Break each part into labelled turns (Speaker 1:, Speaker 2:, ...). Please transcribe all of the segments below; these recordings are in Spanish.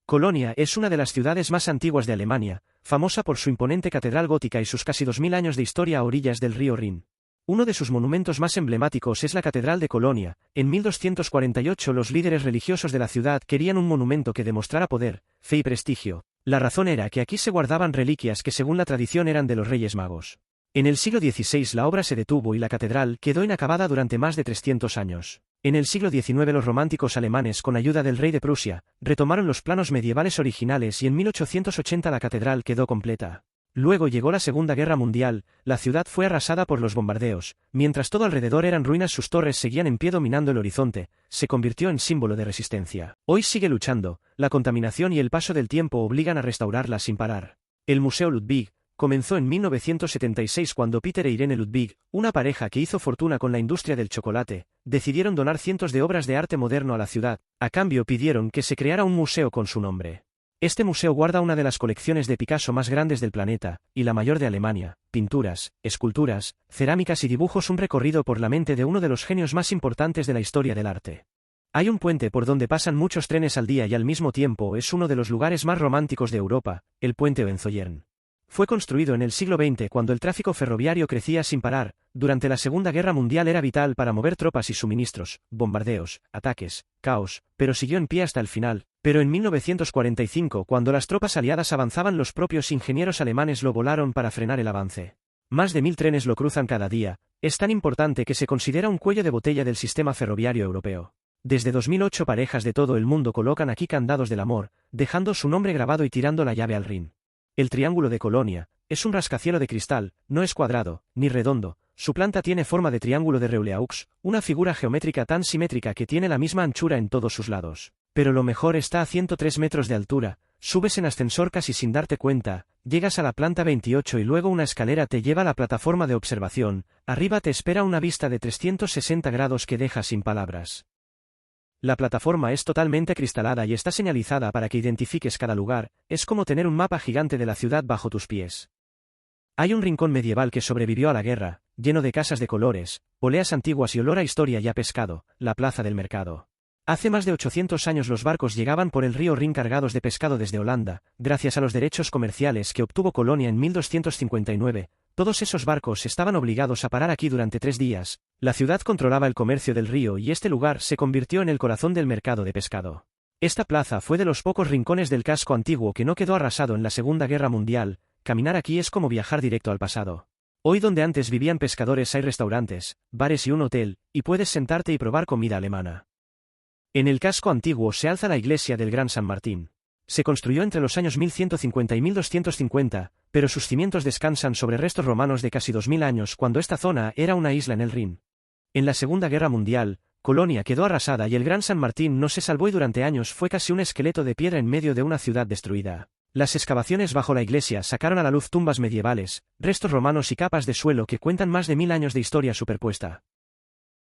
Speaker 1: Colonia es una de las ciudades más antiguas de Alemania, famosa por su imponente catedral gótica y sus casi 2000 años de historia a orillas del río Rin. Uno de sus monumentos más emblemáticos es la Catedral de Colonia. En 1248 los líderes religiosos de la ciudad querían un monumento que demostrara poder, fe y prestigio. La razón era que aquí se guardaban reliquias que según la tradición eran de los Reyes Magos. En el siglo XVI la obra se detuvo y la catedral quedó inacabada durante más de 300 años. En el siglo XIX los románticos alemanes, con ayuda del rey de Prusia, retomaron los planos medievales originales y en 1880 la catedral quedó completa. Luego llegó la Segunda Guerra Mundial, la ciudad fue arrasada por los bombardeos, mientras todo alrededor eran ruinas sus torres seguían en pie dominando el horizonte, se convirtió en símbolo de resistencia. Hoy sigue luchando, la contaminación y el paso del tiempo obligan a restaurarla sin parar. El Museo Ludwig comenzó en 1976 cuando Peter e Irene Ludwig, una pareja que hizo fortuna con la industria del chocolate, decidieron donar cientos de obras de arte moderno a la ciudad. A cambio pidieron que se creara un museo con su nombre. Este museo guarda una de las colecciones de Picasso más grandes del planeta, y la mayor de Alemania, pinturas, esculturas, cerámicas y dibujos, un recorrido por la mente de uno de los genios más importantes de la historia del arte. Hay un puente por donde pasan muchos trenes al día y al mismo tiempo es uno de los lugares más románticos de Europa, el puente Hohenzollern. Fue construido en el siglo XX cuando el tráfico ferroviario crecía sin parar. Durante la Segunda Guerra Mundial era vital para mover tropas y suministros, bombardeos, ataques, caos, pero siguió en pie hasta el final. Pero en 1945, cuando las tropas aliadas avanzaban, los propios ingenieros alemanes lo volaron para frenar el avance. Más de 1000 trenes lo cruzan cada día, es tan importante que se considera un cuello de botella del sistema ferroviario europeo. Desde 2008 parejas de todo el mundo colocan aquí candados del amor, dejando su nombre grabado y tirando la llave al Rin. El Triángulo de Colonia es un rascacielos de cristal, no es cuadrado, ni redondo, su planta tiene forma de triángulo de Reuleaux, una figura geométrica tan simétrica que tiene la misma anchura en todos sus lados. Pero lo mejor está a 103 metros de altura, subes en ascensor casi sin darte cuenta, llegas a la planta 28 y luego una escalera te lleva a la plataforma de observación, arriba te espera una vista de 360 grados que deja sin palabras. La plataforma es totalmente acristalada y está señalizada para que identifiques cada lugar, es como tener un mapa gigante de la ciudad bajo tus pies. Hay un rincón medieval que sobrevivió a la guerra, lleno de casas de colores, poleas antiguas y olor a historia y a pescado, la plaza del mercado. Hace más de 800 años los barcos llegaban por el río Rin cargados de pescado desde Holanda, gracias a los derechos comerciales que obtuvo Colonia en 1259. Todos esos barcos estaban obligados a parar aquí durante 3 días. La ciudad controlaba el comercio del río y este lugar se convirtió en el corazón del mercado de pescado. Esta plaza fue de los pocos rincones del casco antiguo que no quedó arrasado en la Segunda Guerra Mundial. Caminar aquí es como viajar directo al pasado. Hoy donde antes vivían pescadores hay restaurantes, bares y un hotel, y puedes sentarte y probar comida alemana. En el casco antiguo se alza la iglesia del Gran San Martín. Se construyó entre los años 1150 y 1250, pero sus cimientos descansan sobre restos romanos de casi 2000 años cuando esta zona era una isla en el Rin. En la Segunda Guerra Mundial, Colonia quedó arrasada y el Gran San Martín no se salvó y durante años fue casi un esqueleto de piedra en medio de una ciudad destruida. Las excavaciones bajo la iglesia sacaron a la luz tumbas medievales, restos romanos y capas de suelo que cuentan más de 1000 años de historia superpuesta.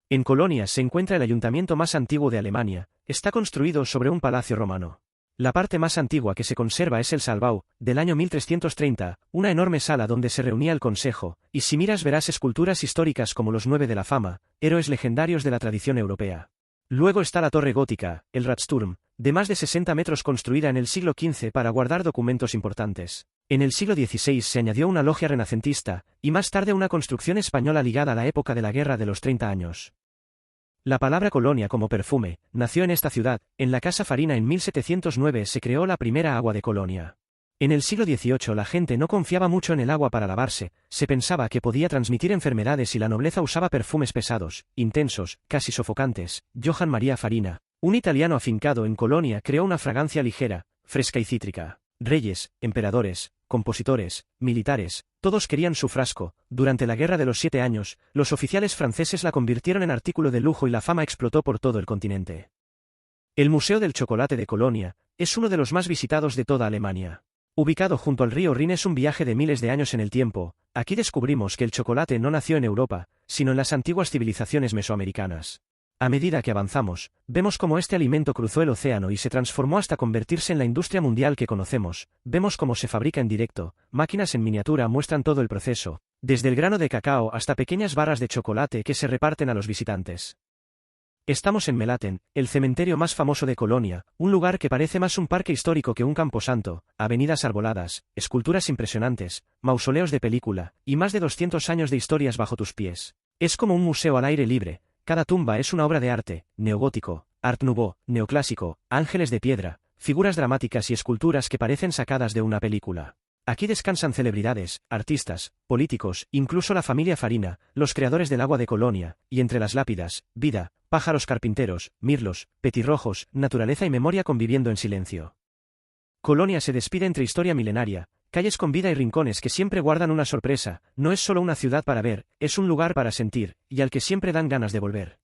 Speaker 1: En Colonia se encuentra el ayuntamiento más antiguo de Alemania, está construido sobre un palacio romano. La parte más antigua que se conserva es el Saalbau, del año 1330, una enorme sala donde se reunía el consejo, y si miras verás esculturas históricas como los 9 de la fama, héroes legendarios de la tradición europea. Luego está la torre gótica, el Ratsturm, de más de 60 metros construida en el siglo XV para guardar documentos importantes. En el siglo XVI se añadió una logia renacentista, y más tarde una construcción española ligada a la época de la Guerra de los 30 años. La palabra colonia como perfume, nació en esta ciudad, en la Casa Farina en 1709 se creó la primera agua de Colonia. En el siglo XVIII la gente no confiaba mucho en el agua para lavarse, se pensaba que podía transmitir enfermedades y la nobleza usaba perfumes pesados, intensos, casi sofocantes. Johann Maria Farina, un italiano afincado en Colonia, creó una fragancia ligera, fresca y cítrica. Reyes, emperadores, compositores, militares, todos querían su frasco. Durante la Guerra de los 7 años, los oficiales franceses la convirtieron en artículo de lujo y la fama explotó por todo el continente. El Museo del Chocolate de Colonia es uno de los más visitados de toda Alemania. Ubicado junto al río Rin es un viaje de miles de años en el tiempo. Aquí descubrimos que el chocolate no nació en Europa, sino en las antiguas civilizaciones mesoamericanas. A medida que avanzamos, vemos cómo este alimento cruzó el océano y se transformó hasta convertirse en la industria mundial que conocemos. Vemos cómo se fabrica en directo, máquinas en miniatura muestran todo el proceso, desde el grano de cacao hasta pequeñas barras de chocolate que se reparten a los visitantes. Estamos en Melaten, el cementerio más famoso de Colonia, un lugar que parece más un parque histórico que un camposanto, avenidas arboladas, esculturas impresionantes, mausoleos de película, y más de 200 años de historias bajo tus pies. Es como un museo al aire libre, cada tumba es una obra de arte, neogótico, art nouveau, neoclásico, ángeles de piedra, figuras dramáticas y esculturas que parecen sacadas de una película. Aquí descansan celebridades, artistas, políticos, incluso la familia Farina, los creadores del agua de Colonia, y entre las lápidas, vida, pájaros carpinteros, mirlos, petirrojos, naturaleza y memoria conviviendo en silencio. Colonia se despide entre historia milenaria, calles con vida y rincones que siempre guardan una sorpresa, no es solo una ciudad para ver, es un lugar para sentir, y al que siempre dan ganas de volver.